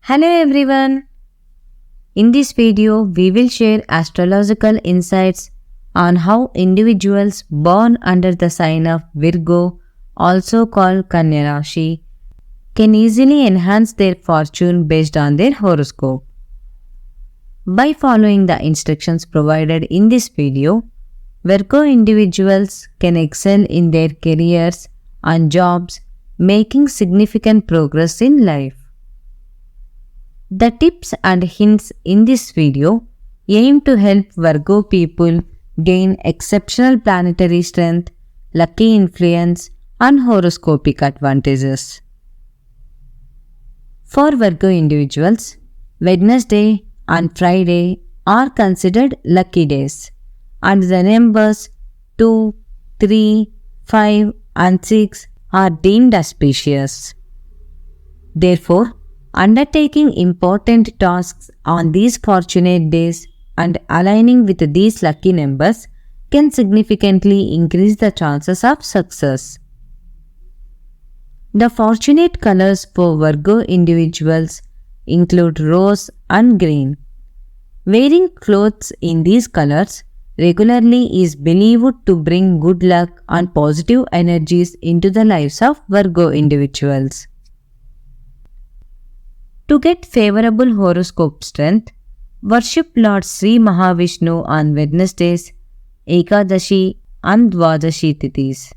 Hello everyone. In this video, we will share astrological insights on how individuals born under the sign of Virgo, also called Kanya Rashi, can easily enhance their fortune based on their horoscope. By following the instructions provided in this video, Virgo individuals can excel in their careers and jobs, making significant progress in life. The tips and hints in this video aim to help Virgo people gain exceptional planetary strength, lucky influence, and horoscopic advantages. For Virgo individuals, Wednesday and Friday are considered lucky days, and the numbers 2, 3, 5, and 6 are deemed auspicious. Therefore, undertaking important tasks on these fortunate days and aligning with these lucky numbers can significantly increase the chances of success. The fortunate colors for Virgo individuals include rose and green. Wearing clothes in these colors regularly is believed to bring good luck and positive energies into the lives of Virgo individuals. To get favorable horoscope strength, worship Lord Sri Mahavishnu on Wednesdays, Ekadashi and Dwadashi Tithis.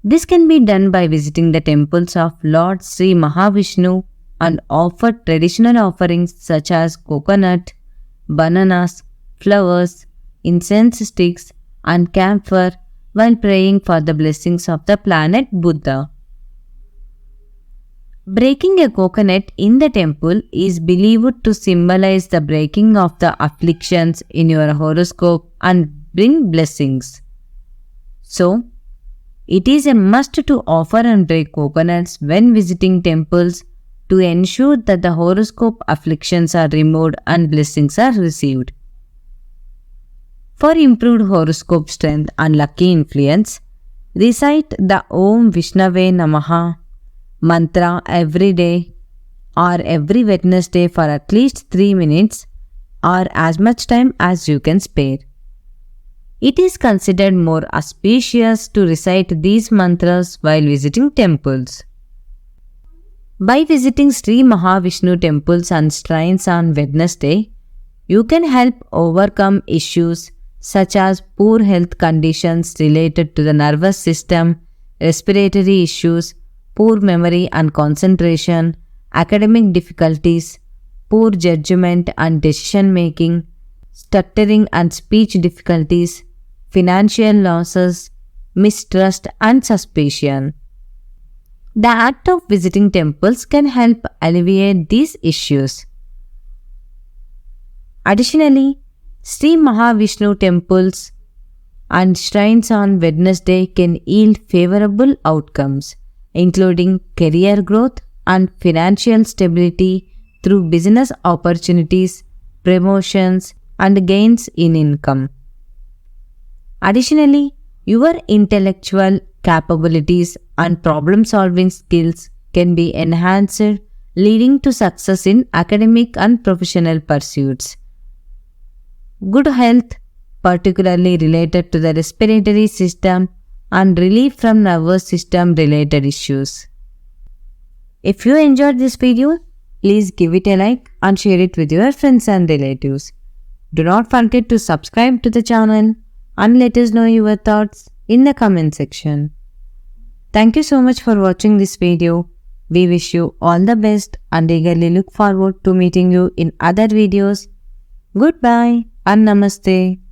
This can be done by visiting the temples of Lord Sri Mahavishnu and offer traditional offerings such as coconut, bananas, flowers, incense sticks, and camphor while praying for the blessings of the planet Buddha. Breaking a coconut in the temple is believed to symbolize the breaking of the afflictions in your horoscope and bring blessings. So, it is a must to offer and break coconuts when visiting temples to ensure that the horoscope afflictions are removed and blessings are received. For improved horoscope strength and lucky influence, recite the Om Vishnave Namaha mantra every day or every Wednesday for at least 3 minutes or as much time as you can spare. It is considered more auspicious to recite these mantras while visiting temples. By visiting Sri Mahavishnu temples and shrines on Wednesday, you can help overcome issues such as poor health conditions related to the nervous system, respiratory issues, poor memory and concentration, academic difficulties, poor judgment and decision making, stuttering and speech difficulties, financial losses, mistrust and suspicion. The act of visiting temples can help alleviate these issues. Additionally, Sri Mahavishnu temples and shrines on Wednesday can yield favorable outcomes, including career growth and financial stability through business opportunities, promotions, and gains in income. Additionally, your intellectual capabilities and problem-solving skills can be enhanced, leading to success in academic and professional pursuits. Good health, particularly related to the respiratory system, and relief from nervous system related issues. If you enjoyed this video, please give it a like and share it with your friends and relatives. Do not forget to subscribe to the channel and let us know your thoughts in the comment section. Thank you so much for watching this video. We wish you all the best and eagerly look forward to meeting you in other videos. Goodbye and Namaste.